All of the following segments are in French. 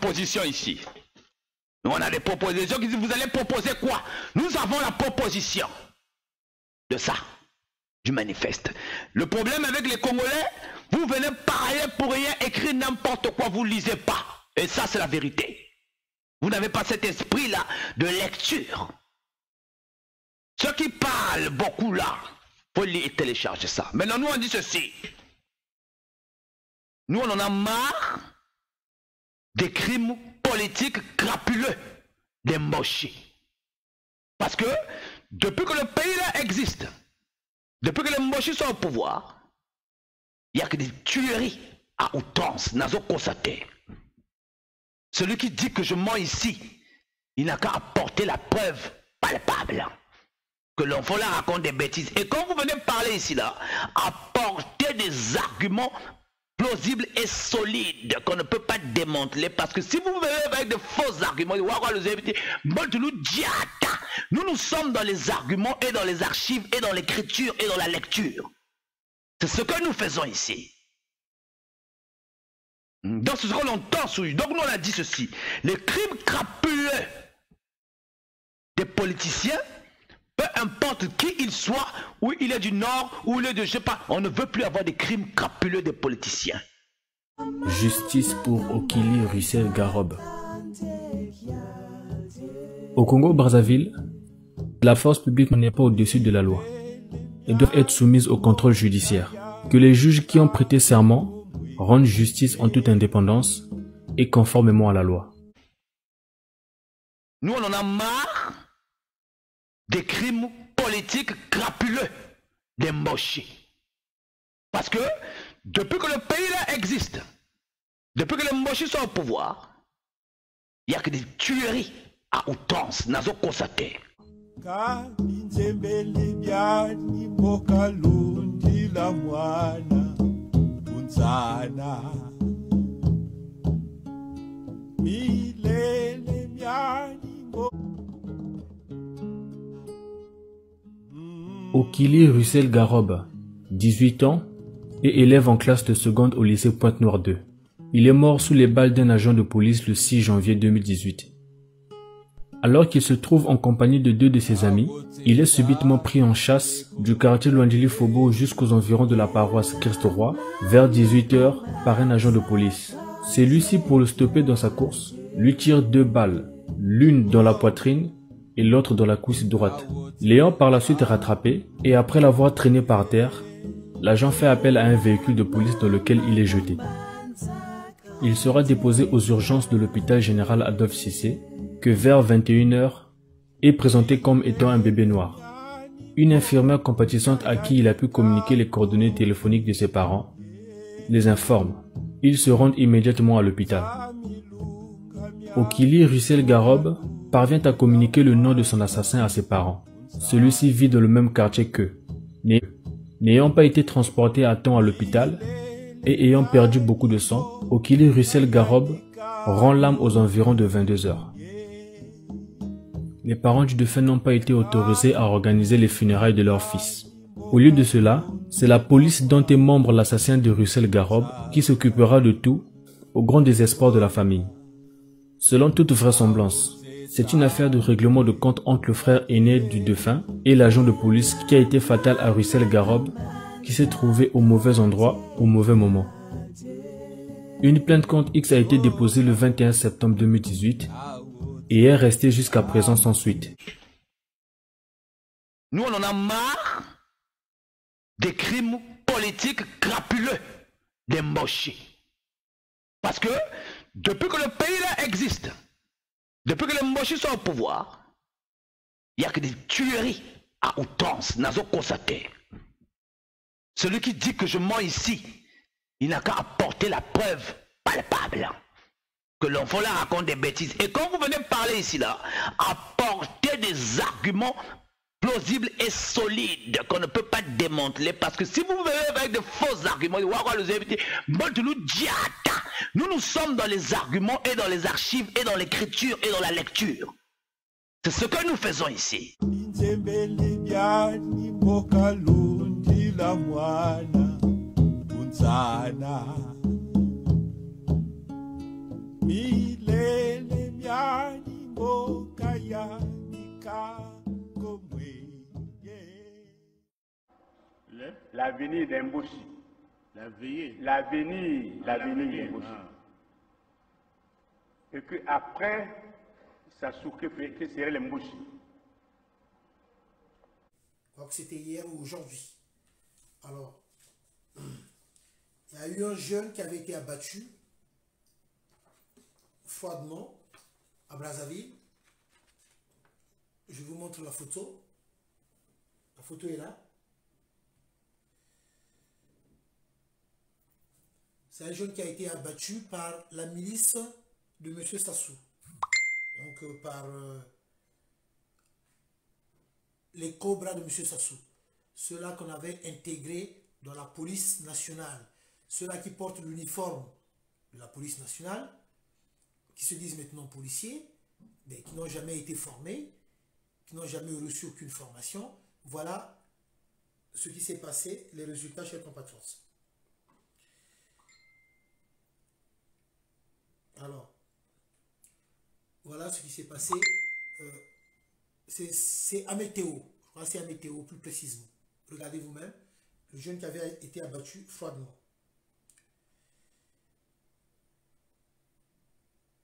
propositions ici. Nous, on a des propositions qui disent, vous allez proposer quoi? Nous avons la proposition de ça, du manifeste. Le problème avec les Congolais, vous venez parler pour rien, écrire n'importe quoi, vous ne lisez pas. Et ça, c'est la vérité. Vous n'avez pas cet esprit-là de lecture. Ceux qui parlent beaucoup là, il faut lire et télécharger ça. Maintenant, nous, on dit ceci. Nous, on en a marre des crimes politiques crapuleux, des mochis. Parce que, depuis que le pays là existe, depuis que les mochis sont au pouvoir, il n'y a que des tueries à outrance, n'a pas constaté. Celui qui dit que je mens ici, il n'a qu'à apporter la preuve palpable. Que l'enfant là raconte des bêtises. Et quand vous venez parler ici là, apportez des arguments plausibles et solides qu'on ne peut pas démanteler. Parce que si vous venez avec de faux arguments, nous sommes dans les arguments et dans les archives et dans l'écriture et dans la lecture. C'est ce que nous faisons ici. Donc c'est ce qu'on entend sur lui. Donc nous on a dit ceci. Les crimes crapuleux des politiciens, peu importe qui il soit, ou il est du Nord, ou il est de je sais pas, on ne veut plus avoir des crimes crapuleux des politiciens. Justice pour Okili Russell Garob. Au Congo-Brazzaville, la force publique n'est pas au-dessus de la loi et doivent être soumises au contrôle judiciaire. Que les juges qui ont prêté serment rendent justice en toute indépendance et conformément à la loi. Nous, on en a marre des crimes politiques crapuleux, des mochis. Parce que, depuis que le pays là existe, depuis que les mochis sont au pouvoir, il n'y a que des tueries à outrance, n'a pas constaté. Okili Russell Garob, 18 ans, et élève en classe de seconde au lycée Pointe-Noire 2. Il est mort sous les balles d'un agent de police le 6 janvier 2018. Alors qu'il se trouve en compagnie de deux de ses amis, il est subitement pris en chasse du quartier Luandili Fobo jusqu'aux environs de la paroisse Christ-Roi, vers 18 h par un agent de police. Celui-ci, pour le stopper dans sa course, lui tire 2 balles, l'une dans la poitrine et l'autre dans la cuisse droite. L'ayant par la suite rattrapé et après l'avoir traîné par terre, l'agent fait appel à un véhicule de police dans lequel il est jeté. Il sera déposé aux urgences de l'hôpital général Adolphe Cissé, que vers 21 h est présenté comme étant un bébé noir. Une infirmière compatissante à qui il a pu communiquer les coordonnées téléphoniques de ses parents les informe. Ils se rendent immédiatement à l'hôpital. Okili Russell Garob parvient à communiquer le nom de son assassin à ses parents. Celui-ci vit dans le même quartier qu'eux. N'ayant pas été transporté à temps à l'hôpital et ayant perdu beaucoup de sang, Okili Russell Garob rend l'âme aux environs de 22 h. Les parents du défunt n'ont pas été autorisés à organiser les funérailles de leur fils. Au lieu de cela, c'est la police dont est membre l'assassin de Russell Garob qui s'occupera de tout, au grand désespoir de la famille. Selon toute vraisemblance, c'est une affaire de règlement de compte entre le frère aîné du défunt et l'agent de police qui a été fatal à Russell Garob, qui s'est trouvé au mauvais endroit au mauvais moment. Une plainte contre X a été déposée le 21 septembre 2018 et est restée jusqu'à présent sans suite. Nous, on en a marre des crimes politiques crapuleux, des mochis. Parce que, depuis que le pays là existe, depuis que les mochis sont au pouvoir, il n'y a que des tueries à outrance, n'a pas constaté. Celui qui dit que je mens ici, il n'a qu'à apporter la preuve palpable. Que l'enfant là raconte des bêtises. Et quand vous venez parler ici là, apportez des arguments plausibles et solides qu'on ne peut pas démanteler. Parce que si vous venez avec de faux arguments, nous sommes dans les arguments et dans les archives et dans l'écriture et dans la lecture. C'est ce que nous faisons ici. l'avenir d'Emboshi. L'avenir d'Emboshi. Et qu'après, Sassou, que serait l'Emboshi? Donc c'était hier ou aujourd'hui. Alors, il y a eu un jeune qui avait été abattu froidement à Brazzaville. Je vous montre la photo. La photo est là. C'est un jeune qui a été abattu par la milice de M. Sassou. Donc par les cobras de M. Sassou. Ceux-là qu'on avait intégrés dans la police nationale. Ceux-là qui portent l'uniforme de la police nationale, qui se disent maintenant policiers, mais qui n'ont jamais été formés, qui n'ont jamais reçu aucune formation. Voilà ce qui s'est passé, les résultats chez compatriotes. Alors, voilà ce qui s'est passé. C'est à Météo. Je crois que c'est à Météo plus précisément. Regardez vous-même. Le jeune qui avait été abattu froidement.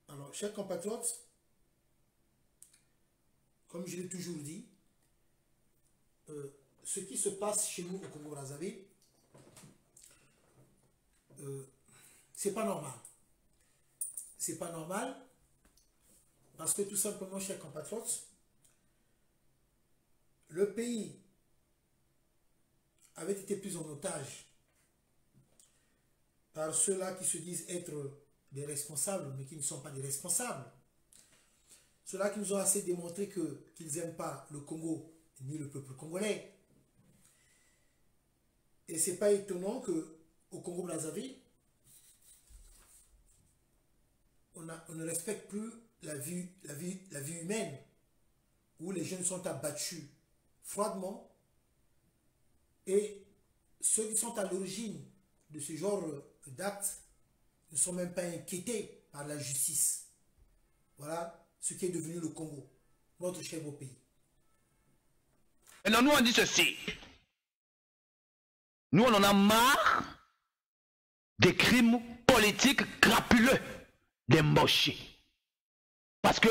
Alors, chers compatriotes, comme je l'ai toujours dit, ce qui se passe chez nous au Congo-Brazzaville, c'est pas normal. C'est pas normal parce que tout simplement, chers compatriotes, le pays avait été pris en otage par ceux-là qui se disent être des responsables, mais qui ne sont pas des responsables. Ceux-là qui nous ont assez démontré qu'ils n'aiment pas le Congo, ni le peuple congolais. Et ce n'est pas étonnant qu'au Congo-Brazzaville, on ne respecte plus la vie humaine, où les jeunes sont abattus froidement, et ceux qui sont à l'origine de ce genre d'actes ne sont même pas inquiétés par la justice. Voilà ce qui est devenu le Congo, notre cher beau pays. Et non, nous on dit ceci. Nous on en a marre des crimes politiques crapuleux des Mboshi. Parce que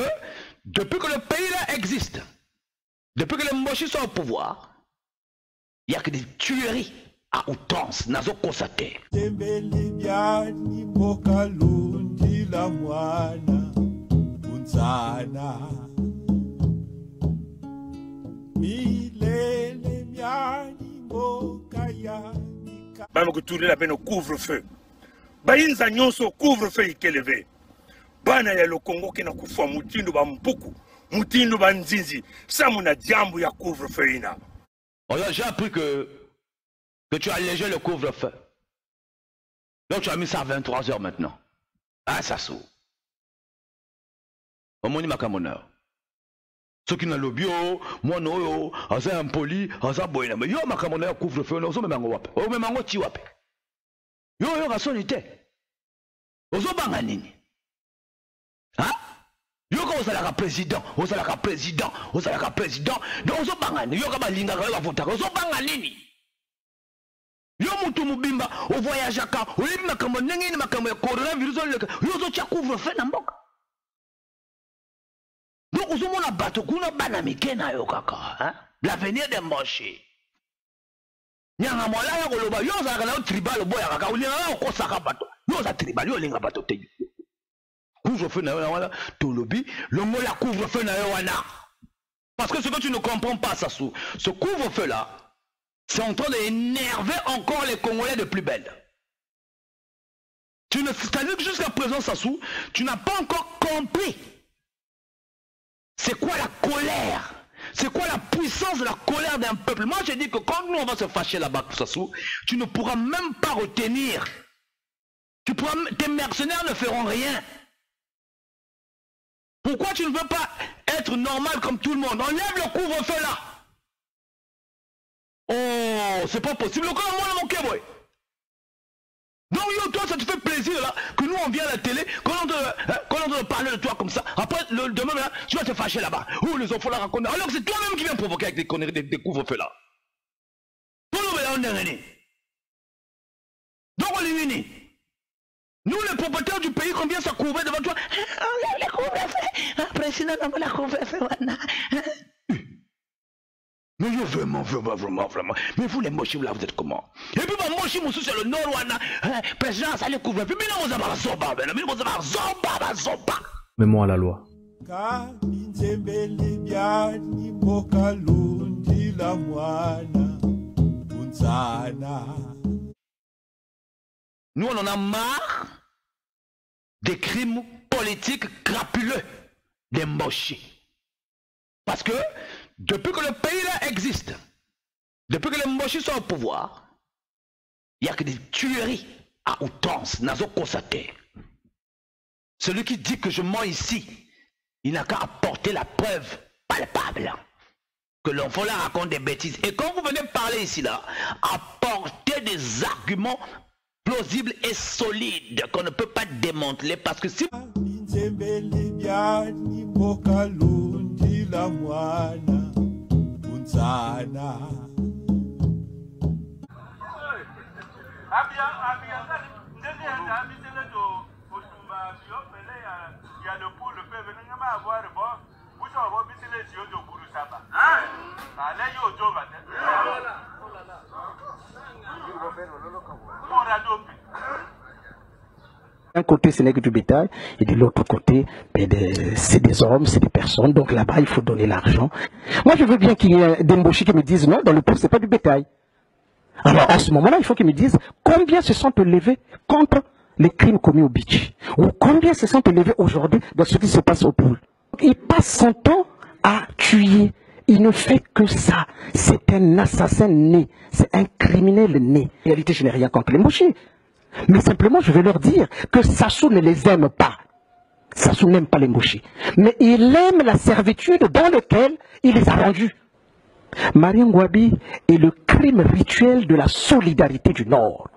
depuis que le pays là existe, depuis que les Mboshi sont au pouvoir, il n'y a que des tueries à outrance, n'a pas constaté. Bama tourner la peine au couvre-feu. Bainza nyonso couvre-feu ikelevé. Bana ya le Congo qui na kufa mutindo ba mpuku, mutindo ba nzinzi, samuna diambu ya couvre-feu ina. J'ai appris que tu as allégé le couvre-feu. Donc tu as mis ça à 23 h maintenant. Ah, ça saut. Au moins, il m'a camoneur. Ceux qui n'ont le bio, moi non, c'est impoli, c'est boyna. Mais yo, ma camoneur couvre-feu, non, même en wap. Oh, même en ti wap. Yo, rationalité. Ozo banganini. Hein? Yo, quand vous allez à président, vous allez à président, vous allez à président, donc ozo bangani. Yo, quand balinga, vous allez voter, ozo banganini. Yo, mutu mubimba, au voyage à quand, au libre ma camonenge, ma camoneur, coronavirus, yo, ozo tia couvre-feu, n'amboka. Donc, vous avez un bateau, vous avez un bateau, l'avenir des Mboshi. Il y a un moyen de tribal, parce que ce que tu ne comprends pas, Sassou, ce couvre-feu-là, c'est en train d'énerver encore les Congolais de plus belle. C'est-à-dire que jusqu'à présent, Sassou, tu n'as pas encore compris. C'est quoi la colère? C'est quoi la puissance de la colère d'un peuple? Moi, je dis que quand nous, on va se fâcher là-bas, Sassou, tu ne pourras même pas retenir. Tes mercenaires ne feront rien. Pourquoi tu ne veux pas être normal comme tout le monde? Enlève le couvre-feu là. Oh, c'est pas possible. Le corps, moi, mon boy. Donc yo, toi ça te fait plaisir là que nous on vient à la télé, quand on te parle de toi comme ça, après le demain là, tu vas te fâcher là-bas. Oh les enfants là racontent. Alors que c'est toi-même qui viens provoquer avec des conneries, des couvre-feux là. Nous, les propriétaires du pays, combien ça couvrait devant toi? On les couvre-feu. Président, on la couvre-feu. Mais vraiment. Mais vous, les mochis, là, vous êtes comment? Et puis, mon mochi, mon c'est le nord, président, ça les couvre. Puis, mais non, vous avez un zoba. Même à la loi. Nous, on en a marre des crimes politiques crapuleux des mochis. Parce que depuis que le pays là existe, depuis que les mochis sont au pouvoir, il n'y a que des tueries à outrance, n'a pas constaté. Celui qui dit que je mens ici, il n'a qu'à apporter la preuve palpable que l'enfant là raconte des bêtises. Et quand vous venez parler ici là, apportez des arguments plausibles et solides qu'on ne peut pas démanteler parce que si d'un côté, ce n'est que du bétail, et de l'autre côté, c'est des hommes, c'est des personnes. Donc là-bas, il faut donner l'argent. Moi, je veux bien qu'il y ait des mochis qui me disent non, dans le peuple, c'est pas du bétail. Alors, en ce moment-là, il faut qu'ils me disent combien se sont élevés contre les crimes commis au beach, ou combien se sont élevés aujourd'hui dans ce qui se passe au pool. Il passe son temps à tuer. Il ne fait que ça. C'est un assassin né. C'est un criminel né. En réalité, je n'ai rien contre les mochis. Mais simplement, je vais leur dire que Sassou ne les aime pas. Sassou n'aime pas les mochis. Mais il aime la servitude dans laquelle il les a rendus. Maria Ngouabi est le crime rituel de la solidarité du Nord.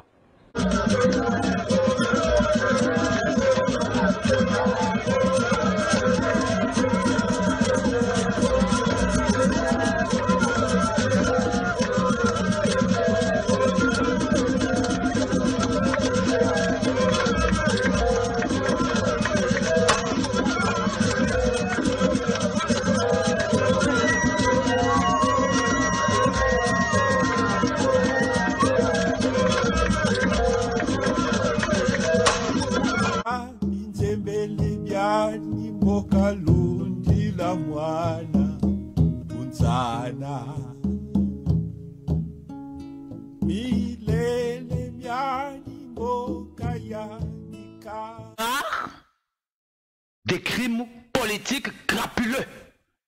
Des crimes politiques crapuleux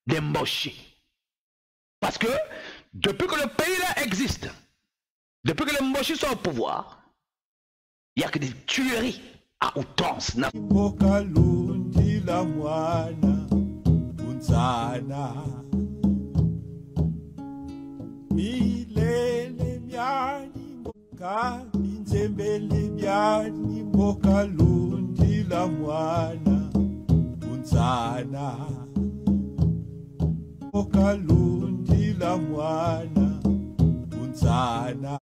des mochis. Parce que depuis que le pays là existe, depuis que les mochis sont au pouvoir, il n'y a que des tueries à outrance.